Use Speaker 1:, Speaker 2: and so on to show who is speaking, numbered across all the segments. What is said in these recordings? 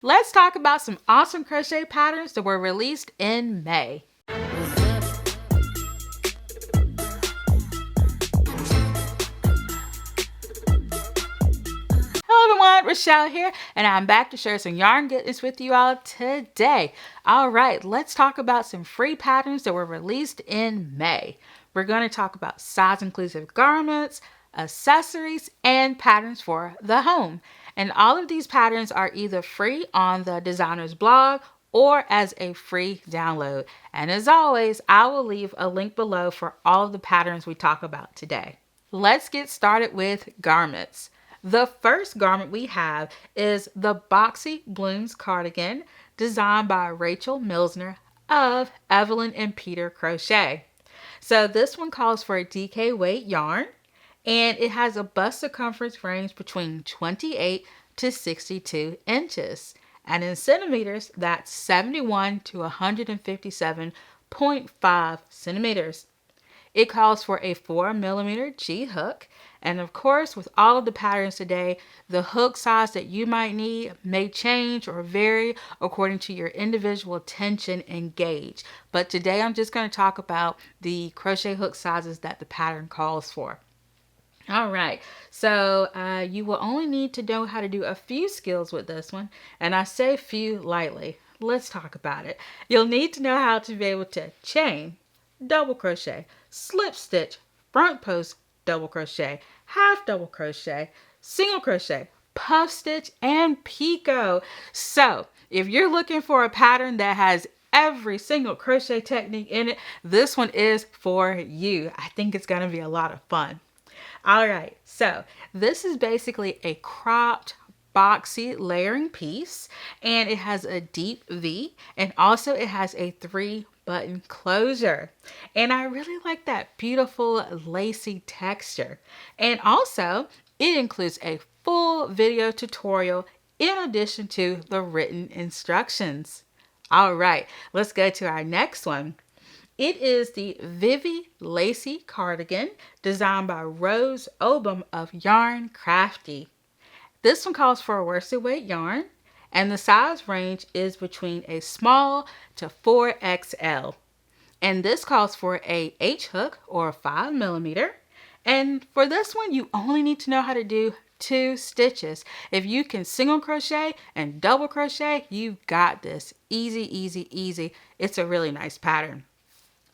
Speaker 1: Let's talk about some awesome crochet patterns that were released in May. Hello everyone, Rochelle here, and I'm back to share some yarn goodness with you all today. Alright, let's talk about some free patterns that were released in May. We're going to talk about size-inclusive garments, accessories, and patterns for the home. And all of these patterns are either free on the designer's blog or as a free download. And as always, I will leave a link below for all of the patterns we talk about today. Let's get started with garments. The first garment we have is the Boxy Blooms cardigan, designed by Rachel Milsner of Evelyn and Peter Crochet. So this one calls for a DK weight yarn, and it has a bust circumference range between 28 to 62 inches. And in centimeters, that's 71 to 157.5 centimeters. It calls for a 4mm G hook. And of course, with all of the patterns today, the hook size that you might need may change or vary according to your individual tension and gauge. But today I'm just going to talk about the crochet hook sizes that the pattern calls for. All right, so you will only need to know how to do a few skills with this one, and I say few lightly. Let's talk about it. You'll need to know how to be able to chain, double crochet, slip stitch, front post, double crochet, half double crochet, single crochet, puff stitch, and picot. So if you're looking for a pattern that has every single crochet technique in it, this one is for you. I think it's going to be a lot of fun. All right, so this is basically a cropped boxy layering piece, and it has a deep V, and also it has a 3-button closure. And I really like that beautiful lacy texture. And also it includes a full video tutorial in addition to the written instructions. All right, let's go to our next one. It is the Vivi Lacy cardigan, designed by Rose Obum of Yarn Crafty. This one calls for a worsted weight yarn, and the size range is between a small to 4XL. And this calls for a H hook or 5mm. And for this one, you only need to know how to do 2 stitches. If you can single crochet and double crochet, you've got this. Easy, easy, easy. It's a really nice pattern.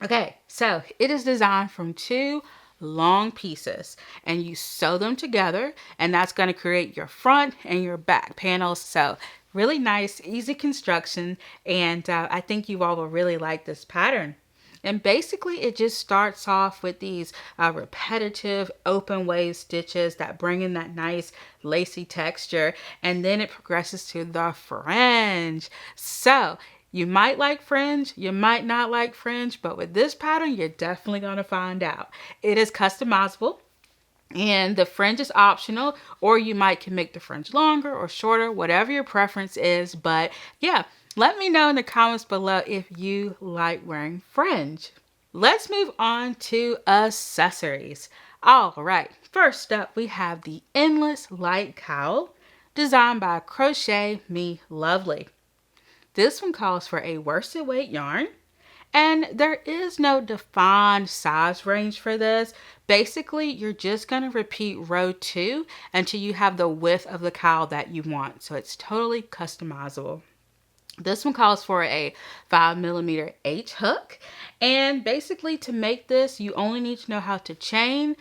Speaker 1: Okay, so it is designed from 2 long pieces, and you sew them together, and that's going to create your front and your back panels. So really nice, easy construction, and I think you all will really like this pattern. And basically it just starts off with these repetitive open wave stitches that bring in that nice lacy texture, and then it progresses to the fringe. So you might like fringe, you might not like fringe, but with this pattern, you're definitely going to find out. It is customizable, and the fringe is optional, or you can make the fringe longer or shorter, whatever your preference is. But yeah, let me know in the comments below if you like wearing fringe. Let's move on to accessories. All right, first up, we have the Endless Light Cowl, designed by Crochet Me Lovely. This one calls for a worsted weight yarn, and there is no defined size range for this. Basically, you're just going to repeat row 2 until you have the width of the cowl that you want. So it's totally customizable. This one calls for a 5mm H hook, and basically to make this, you only need to know how to chain,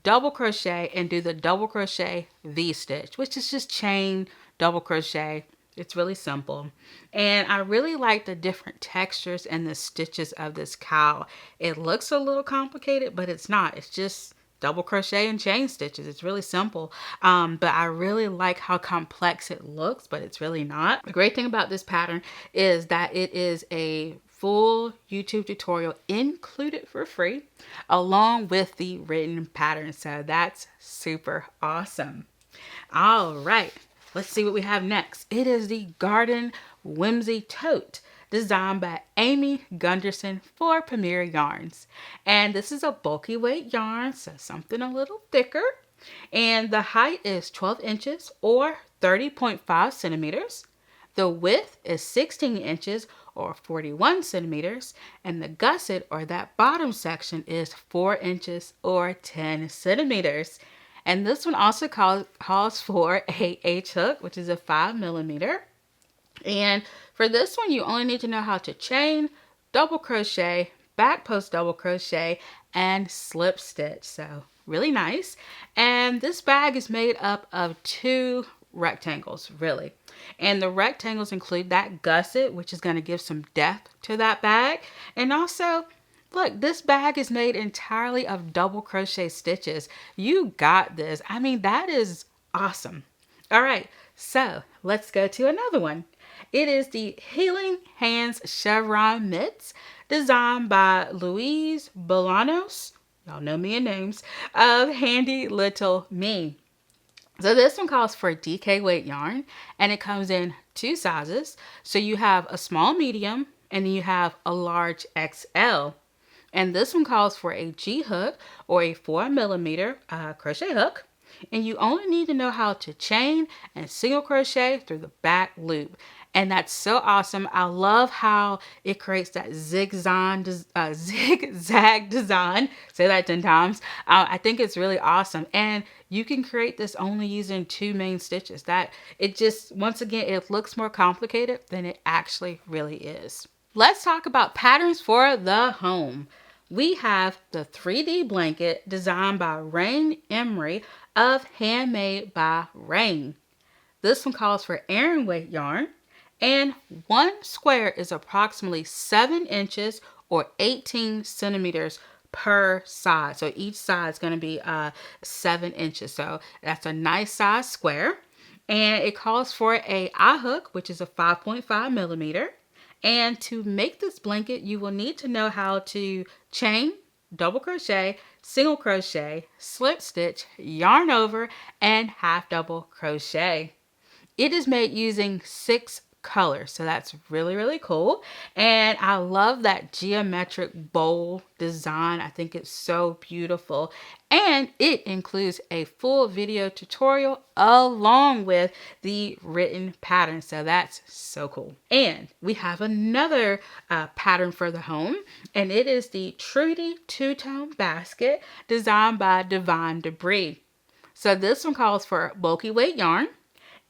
Speaker 1: double crochet, and do the double crochet V-stitch, which is just chain, double crochet. It's really simple. And I really like the different textures and the stitches of this cowl. It looks a little complicated, but it's not. It's just double crochet and chain stitches. It's really simple. But I really like how complex it looks, but it's really not. The great thing about this pattern is that it is a full YouTube tutorial included for free, along with the written pattern. So that's super awesome. All right. Let's see what we have next. It is the Garden Whimsy Tote, designed by Amy Gunderson for Premier Yarns. And this is a bulky weight yarn, so something a little thicker. And the height is 12 inches or 30.5 centimeters. The width is 16 inches or 41 centimeters, and the gusset or that bottom section is 4 inches or 10 centimeters. And this one also calls for a H hook, which is a 5 millimeter. And for this one, you only need to know how to chain, double crochet, back post double crochet, and slip stitch. So really nice. And this bag is made up of 2 rectangles, really. And the rectangles include that gusset, which is going to give some depth to that bag. And also, look, this bag is made entirely of double crochet stitches. You got this. I mean, that is awesome. All right, so let's go to another one. It is the Healing Hands Chevron Mitts, designed by Louise Bolanos, y'all know me and names, of Handy Little Me. So this one calls for DK weight yarn, and it comes in 2 sizes. So you have a small medium, and then you have a large XL. And this one calls for a G hook or a 4 millimeter crochet hook. And you only need to know how to chain and single crochet through the back loop. And that's so awesome. I love how it creates that zigzag design. Say that 10 times. I think it's really awesome. And you can create this only using 2 main stitches. That it just, once again, it looks more complicated than it actually really is. Let's talk about patterns for the home. We have the 3D blanket designed by Rain Emery of Handmade by Rain. This one calls for Aran weight yarn, and 1 square is approximately 7 inches or 18 centimeters per side. So each side is going to be 7 inches. So that's a nice size square. And it calls for a eye hook, which is a 5.5 millimeter. And to make this blanket, you will need to know how to chain, double crochet, single crochet, slip stitch, yarn over, and half double crochet. It is made using 6 colors, so that's really, really cool. And I love that geometric bowl design. I think it's so beautiful. And it includes a full video tutorial along with the written pattern. So that's so cool. And we have another pattern for the home, and it is the Trudy two-tone basket designed by Divine Debris. So this one calls for bulky weight yarn.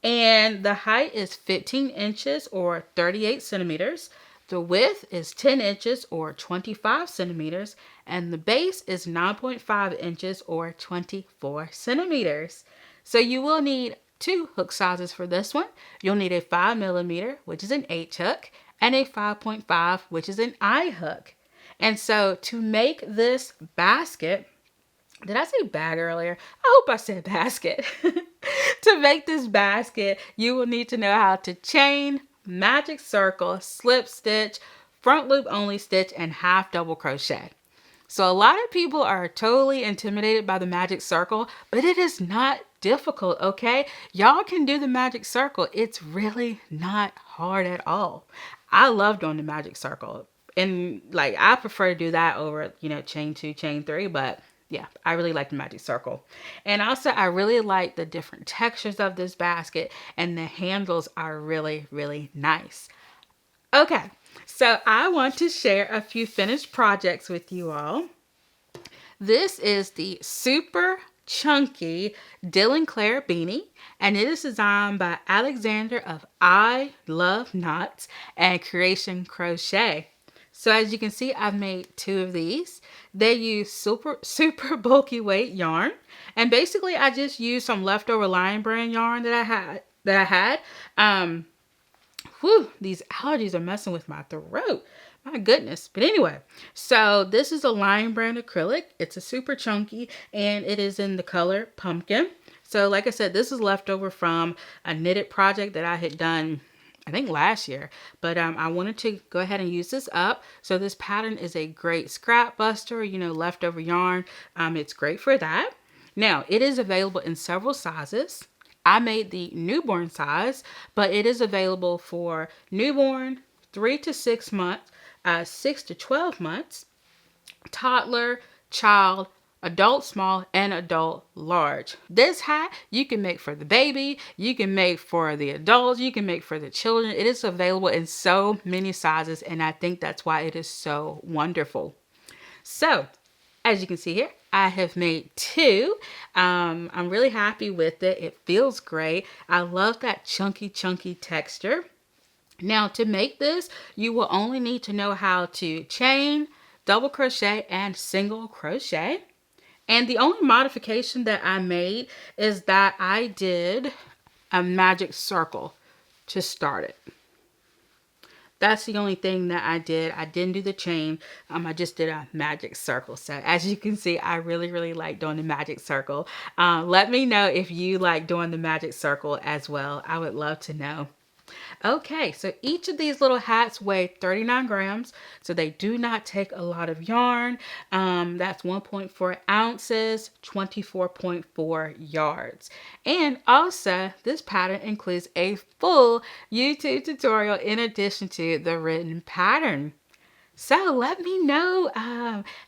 Speaker 1: And the height is 15 inches or 38 centimeters. The width is 10 inches or 25 centimeters. And the base is 9.5 inches or 24 centimeters. So you will need 2 hook sizes for this one. You'll need a 5 millimeter, which is an H hook, and a 5.5, which is an I hook. And so to make this basket, did I say bag earlier? I hope I said basket. To make this basket, you will need to know how to chain, magic circle, slip stitch, front loop only stitch, and half double crochet. So a lot of people are totally intimidated by the magic circle, but it is not difficult, okay? Y'all can do the magic circle. It's really not hard at all. I love doing the magic circle. And like, I prefer to do that over, chain 2, chain 3, but yeah, I really like the magic circle. And also, I really like the different textures of this basket, and the handles are really, really nice. Okay, so I want to share a few finished projects with you all. This is the super chunky Dylan Claire beanie, and it is designed by Alexander of I Love Knots and Creation Crochet. So as you can see, I've made 2 of these. They use super bulky weight yarn. And basically I just used some leftover Lion Brand yarn that I had. These allergies are messing with my throat. My goodness. But anyway, so this is a Lion Brand acrylic. It's a super chunky, and it is in the color pumpkin. So like I said, this is leftover from a knitted project that I had done, I think last year, but I wanted to go ahead and use this up. So this pattern is a great scrap buster, leftover yarn. It's great for that. Now, it is available in several sizes. I made the newborn size, but it is available for newborn, 3 to 6 months, 6 to 12 months, toddler, child, adult small, and adult large. This hat you can make for the baby, you can make for the adults, you can make for the children. It is available in so many sizes, and I think that's why it is so wonderful. So, as you can see here, I have made two. I'm really happy with it. It feels great. I love that chunky texture. Now, to make this, you will only need to know how to chain, double crochet, and single crochet. And the only modification that I made is that I did a magic circle to start it. That's the only thing that I did. I didn't do the chain. I just did a magic circle. So as you can see, I really like doing the magic circle. Let me know if you like doing the magic circle as well. I would love to know. Okay, so each of these little hats weigh 39 grams, so they do not take a lot of yarn. That's 1.4 ounces, 24.4 yards. And also, this pattern includes a full YouTube tutorial in addition to the written pattern. So let me know,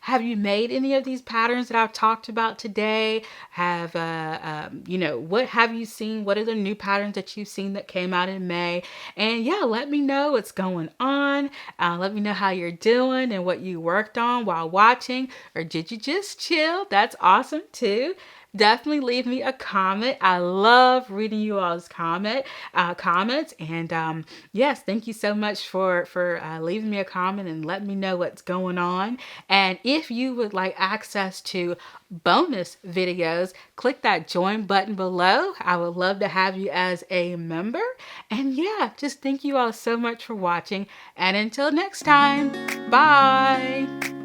Speaker 1: have you made any of these patterns that I've talked about today? What have you seen? What are the new patterns that you've seen that came out in May? And yeah, let me know what's going on. Let me know how you're doing and what you worked on while watching, or did you just chill? That's awesome too. Definitely leave me a comment. I love reading you all's comments. And yes, thank you so much for leaving me a comment and letting me know what's going on. And if you would like access to bonus videos, click that join button below. I would love to have you as a member. And yeah, just thank you all so much for watching. And until next time, bye.